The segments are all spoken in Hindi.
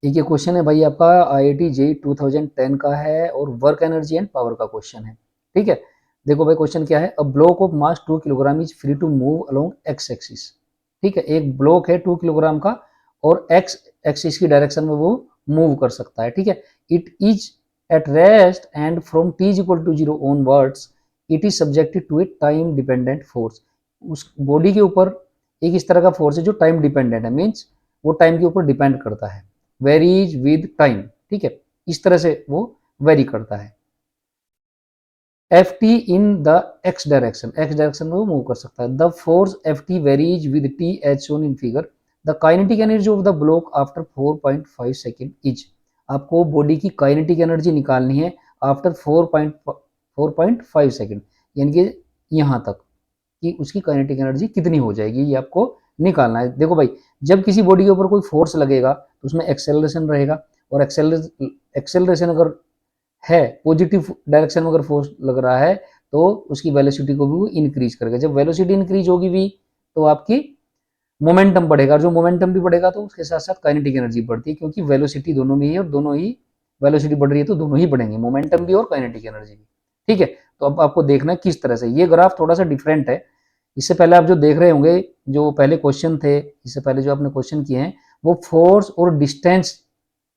एक ये क्वेश्चन है भाई आपका IIT JEE 2010 का है और वर्क एनर्जी एंड पावर का क्वेश्चन है। ठीक है, देखो भाई क्वेश्चन क्या है, a block of mass 2 kilogram is free to move along x axis. ठीक है, एक ब्लॉक है 2 किलोग्राम का और एक्स एक्सिस की डायरेक्शन में वो मूव कर सकता है। ठीक है, it is at rest and from t is equal to zero onwards it is subjected to a time dependent force. उस बॉडी के ऊपर एक इस तरह का फोर्स है जो टाइम डिपेंडेंट है, मीन्स वो टाइम के ऊपर डिपेंड करता है, वेरीज विद टाइम। ठीक है, इस तरह से वो वेरी करता है। F t in the x direction, x direction में वो मूव कर सकता है। The force F t varies with t as shown in figure. The kinetic energy of the block after 4.5 second is. आपको बॉडी की काइनेटिक एनर्जी निकालनी है आफ्टर 4.5 सेकेंड, यानी कि यहाँ तक कि उसकी काइनेटिक एनर्जी कितनी हो जाएगी, ये आपको निकालना है। देखो भाई, जब किसी बॉडी के ऊपर कोई फोर्स लगेगा तो उसमें एक्सेलरेशन रहेगा, और एक्सेलरेशन अगर है पॉजिटिव डायरेक्शन में, अगर फोर्स लग रहा है तो उसकी वेलोसिटी को भी वो इंक्रीज करेगा। जब वेलोसिटी इंक्रीज होगी भी तो आपकी मोमेंटम बढ़ेगा, और जो मोमेंटम भी बढ़ेगा तो उसके साथ साथ काइनेटिक एनर्जी बढ़ती है, क्योंकि वेलोसिटी दोनों में ही है और दोनों ही वेलोसिटी बढ़ रही है तो दोनों ही बढ़ेंगे, मोमेंटम भी और काइनेटिक एनर्जी भी। ठीक है, तो अब आपको देखना है किस तरह से। ये ग्राफ थोड़ा सा डिफरेंट है, इससे पहले आप जो देख रहे होंगे, जो पहले क्वेश्चन थे, इससे पहले जो आपने क्वेश्चन किए हैं वो फोर्स और डिस्टेंस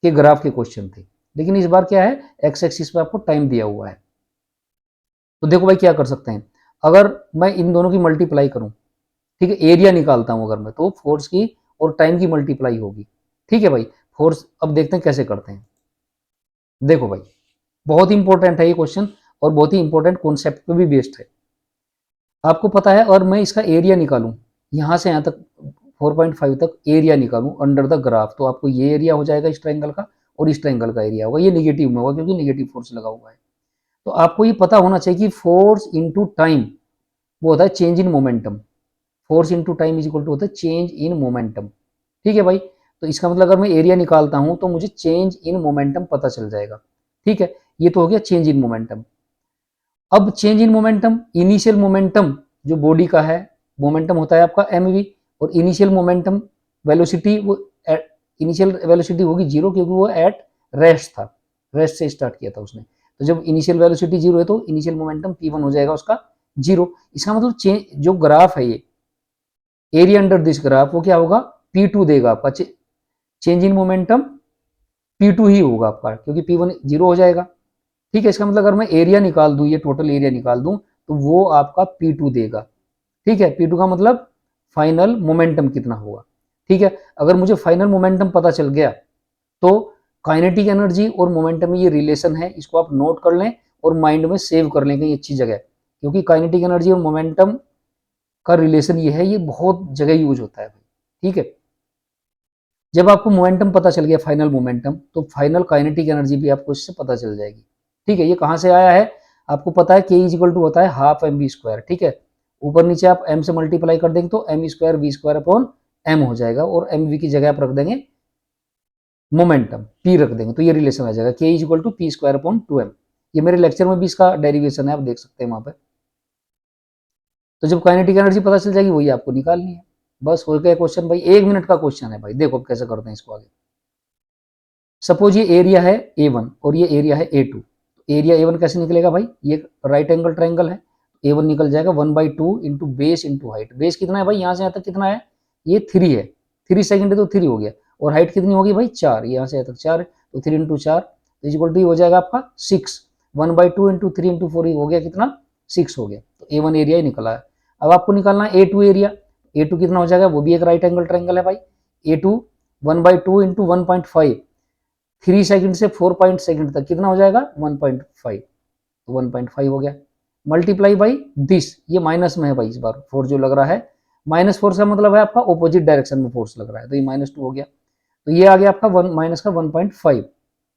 के ग्राफ के क्वेश्चन थे, लेकिन इस बार क्या है, एक्स एक्सिस पे आपको टाइम दिया हुआ है। तो देखो भाई क्या कर सकते हैं, अगर मैं इन दोनों की मल्टीप्लाई करूं, ठीक है, एरिया निकालता हूं अगर मैं, तो फोर्स की और टाइम की मल्टीप्लाई होगी। ठीक है भाई, फोर्स अब देखते हैं कैसे करते हैं। देखो भाई, बहुत इंपॉर्टेंट है ये क्वेश्चन और बहुत ही इंपॉर्टेंट कॉन्सेप्ट पे भी बेस्ड है। आपको पता है, और मैं इसका एरिया निकालूं यहां से यहां तक 4.5 तक एरिया निकालूं अंडर द ग्राफ, तो आपको ये एरिया हो जाएगा इस ट्रायंगल का, और इस ट्रायंगल का एरिया होगा, ये निगेटिव में होगा क्योंकि निगेटिव फोर्स लगा हुआ है। तो आपको ये पता होना चाहिए कि फोर्स इंटू टाइम वो होता है change in momentum. Force into time is equal to होता है चेंज इन मोमेंटम। ठीक है भाई, तो इसका मतलब अगर मैं एरिया निकालता हूं तो मुझे चेंज इन मोमेंटम पता चल जाएगा। ठीक है, ये तो हो गया चेंज इन मोमेंटम। अब change in momentum, initial momentum जो बॉडी का है, मोमेंटम होता है आपका एम वी, और इनिशियल मोमेंटम वेलोसिटी वो इनिशियल वेलोसिटी होगी जीरो, क्योंकि वो एट रेस्ट था, रेस्ट से स्टार्ट किया था उसने। तो जब इनिशियल वेलोसिटी जीरो है तो इनिशियल मोमेंटम P1 हो जाएगा उसका जीरो। इसका मतलब चेंज जो ग्राफ है ये एरिया अंडर दिस ग्राफ वो क्या होगा, P2 देगा आपका। चेंज इन मोमेंटम P2 ही होगा आपका, क्योंकि P1 जीरो हो जाएगा। ठीक है, इसका मतलब अगर मैं एरिया निकाल दूं, ये टोटल एरिया निकाल दूं, तो वो आपका P2 देगा। ठीक है, P2 का मतलब फाइनल मोमेंटम कितना होगा। ठीक है, अगर मुझे फाइनल मोमेंटम पता चल गया तो काइनेटिक एनर्जी और मोमेंटम में ये रिलेशन है, इसको आप नोट कर लें और माइंड में सेव कर लें कहीं अच्छी जगह, क्योंकि काइनेटिक एनर्जी और मोमेंटम का रिलेशन ये है, ये बहुत जगह यूज होता है। ठीक है, जब आपको मोमेंटम पता चल गया फाइनल मोमेंटम, तो फाइनल काइनेटिक एनर्जी भी आपको इससे पता चल जाएगी। ठीक है, ये कहां से आया है, आपको पता है के इज इक्वल टू होता है हाफ एम वी स्क्वायर। ठीक है, ऊपर नीचे आप एम से मल्टीप्लाई कर देंगे तो m square v square upon m हो जाएगा, और एम वी की जगह आप रख देंगे मोमेंटम पी रख देंगे, तो ये रिलेशन आ जाएगा K is equal to p square upon 2m। ये मेरे लेक्चर में भी इसका डेरिवेशन है, आप देख सकते हैं वहां पे। तो जब काइनेटिक एनर्जी पता चल जाएगी वही आपको निकालनी है। बस हो गया क्वेश्चन भाई, 1 मिनट का क्वेश्चन है भाई, देखो कैसे करते हैं इसको आगे। सपोज ये एरिया है A1 और ये एरिया है A2। एरिया A1 कैसे निकलेगा भाई, ये राइट एंगल ट्राइंगल है, A1 निकल जाएगा 1/2 into base into height. Base कितना है भाई, यहाँ से यहाँ तक कितना है, ये 3 है, 3 सेकेंड है तो 3 हो गया, और हाइट कितनी होगी भाई 4, यहाँ से यहाँ तक 4, तो 3 इंटू 4 इक्वल टू हो जाएगा आपका 6। 1/2 इंटू 3 इंटू 4 हो गया कितना, 6 हो गया। तो A1 एरिया ही निकला है। अब आपको निकालना है A2 एरिया। A2 कितना हो जाएगा, वो भी एक राइट एंगल ट्राइंगल है भाई। A2 1/2 इंटू 1.5, 3 सेकंड से 4 सेकंड तक कितना हो जाएगा 1.5, तो 1.5 हो गया। मल्टीप्लाई बाई दिस, ये माइनस में है भाई, इस बार फोर्स जो लग रहा है -4 का मतलब है आपका ऑपोजिट डायरेक्शन में फोर्स लग रहा है, तो ये -2 हो गया। तो ये आ गया आपका माइनस का 1.5।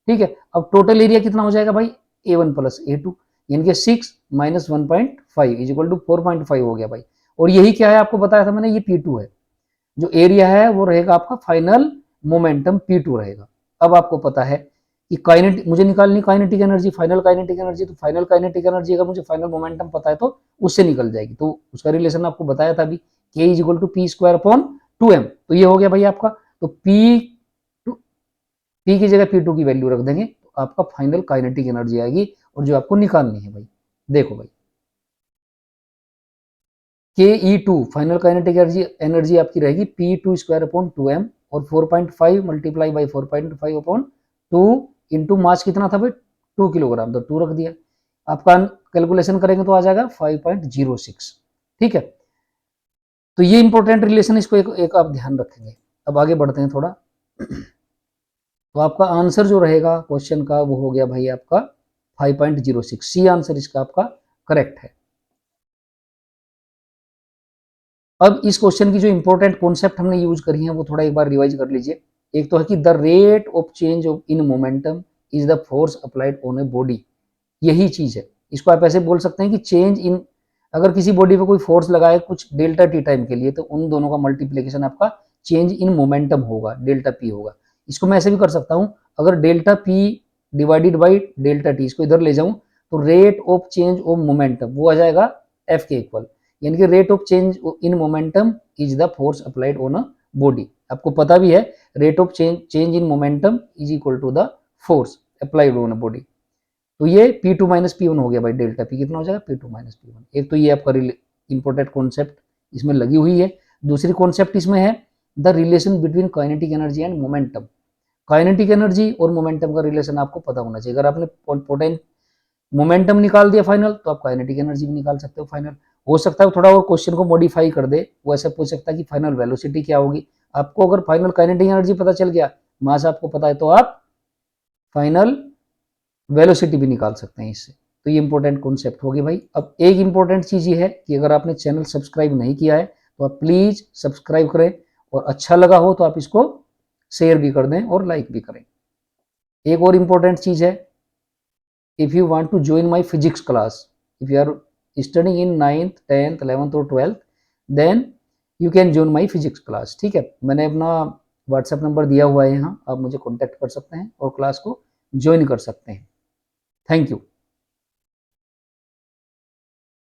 ठीक है, अब टोटल एरिया कितना हो जाएगा भाई A1 प्लस A2, यानी कि 6 माइनस 1.5 इज इक्वल टू 4.5 हो गया भाई। और यही क्या है आपको बताया था मैंने, ये P2 है। जो एरिया है वो रहेगा आपका फाइनल मोमेंटम P2 रहेगा। अब आपको पता है कि काइनेटिक मुझे निकालनी, kinetic energy, final kinetic energy, तो फाइनल काइनेटिक एनर्जी अगर मुझे फाइनल मोमेंटम पता है तो उससे निकल जाएगी। तो उसका रिलेशन आपको बताया था अभी, K is equal to p square upon 2m। तो ये हो गया भाई आपका, तो पी P की जगह P2 की वैल्यू रख देंगे तो आपका फाइनल काइनेटिक एनर्जी आएगी और जो आपको निकालनी है भाई। देखो भाई KE2 फाइनल काइनेटिक एनर्जी आपकी रहेगी P2 स्क्वायर अपॉन 2m और 4.5 multiply by 4.5 upon 2 into mass कितना था भाई 2 किलोग्राम, तो 2 रख दिया। आपका कैलकुलेशन करेंगे तो आ जाएगा 5.06। ठीक है, तो ये इंपॉर्टेंट रिलेशन, इसको एक आप ध्यान रखेंगे। अब आगे बढ़ते हैं थोड़ा। तो आपका आंसर जो रहेगा क्वेश्चन का वो हो गया भाई आपका 5.06, सी आंसर इसका आपका करेक्ट है। अब इस क्वेश्चन की जो इंपॉर्टेंट कॉन्सेप्ट हमने यूज करी है वो थोड़ा एक बार रिवाइज कर लीजिए। एक तो है कि the rate of change of in momentum is the force applied on a body, यही चीज है। इसको आप ऐसे बोल सकते हैं कि चेंज इन, अगर किसी बॉडी पे कोई फोर्स लगाए कुछ डेल्टा टी टाइम के लिए तो उन दोनों का मल्टीप्लीकेशन आपका चेंज इन मोमेंटम होगा, डेल्टा पी होगा। इसको मैं ऐसे भी कर सकता हूं, अगर delta p divided by delta t, इसको इधर ले जाऊं तो rate of change of momentum वो आ जाएगा एफ के इक्वल, यानी कि rate of change in momentum is the force applied on a body. आपको पता भी है rate of change in momentum is equal to the force applied on a body. तो ये P2 माइनस P1 हो गया भाई, डेल्टा P कितना हो जाएगा P2 माइनस P1। एक तो ये आपका इंपॉर्टेंट कॉन्सेप्ट इसमें लगी हुई है। दूसरी कॉन्सेप्ट इसमें है the relation between kinetic energy and momentum. Kinetic energy और मोमेंटम का रिलेशन आपको पता होना चाहिए। अगर आपने पोटेंट मोमेंटम निकाल दिया फाइनल तो आप काइनेटिक एनर्जी भी निकाल सकते हो फाइनल। हो सकता है थोड़ा और क्वेश्चन को मॉडिफाई कर दे, वो ऐसा पूछ सकता है कि फाइनल वेलोसिटी क्या होगी। आपको अगर फाइनल काइनेटिक एनर्जी पता चल गया, मास आपको पता है, तो आप फाइनल वेलोसिटी भी निकाल सकते हैं इससे। तो ये इंपॉर्टेंट कॉन्सेप्ट होगी भाई। अब एक इंपॉर्टेंट चीज ये है कि अगर आपने चैनल सब्सक्राइब नहीं किया है तो आप प्लीज सब्सक्राइब करें, और अच्छा लगा हो तो आप इसको शेयर भी कर दें और लाइक भी करें। एक और इंपॉर्टेंट चीज है, if you want to join my physics class, if you are studying in 9th 10th 11th और 12th, then you can join my physics class. ठीक है, मैंने अपना व्हाट्सएप नंबर दिया हुआ है यहाँ, आप मुझे कॉन्टैक्ट कर सकते हैं और क्लास को ज्वाइन कर सकते हैं। Thank you.